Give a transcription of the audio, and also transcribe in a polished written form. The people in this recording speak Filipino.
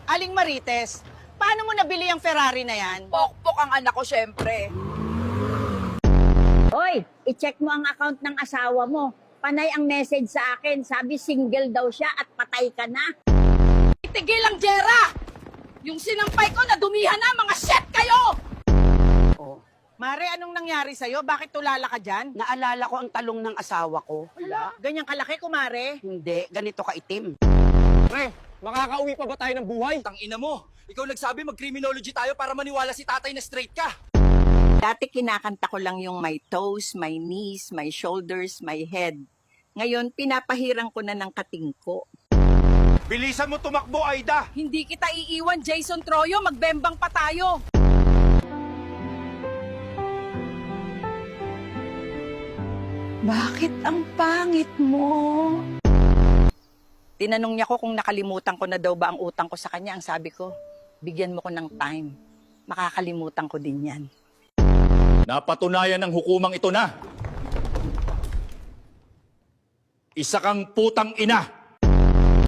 Aling Marites, paano mo nabili ang Ferrari na yan? Pokpok ang anak ko, syempre. Hoy, i-check mo ang account ng asawa mo. Panay ang message sa akin. Sabi single daw siya at patay ka na. Itigil ang Jera! Yung sinampay ko, nadumihan na, mga shit kayo! Oh, Mare, anong nangyari sa'yo? Bakit tulala ka dyan? naalala ko ang talong ng asawa ko. Ganyang kalaki, kumare. Hindi, ganito kaitim. Pre, makakauwi pa ba tayo ng buhay? Tangina mo! Ikaw nagsabi mag-criminology tayo para maniwala si tatay na straight ka! Dati kinakanta ko lang yung my toes, my knees, my shoulders, my head. Ngayon, pinapahirang ko na ng katingko. Bilisan mo tumakbo, Aida! Hindi kita iiwan, Jason Troyo, magbembang pa tayo! Bakit ang pangit mo? Tinanong niya ko kung nakalimutan ko na daw ba ang utang ko sa kanya. Ang sabi ko, bigyan mo ko ng time. Makakalimutan ko din yan. Napatunayan ng hukumang ito na isa kang putang ina.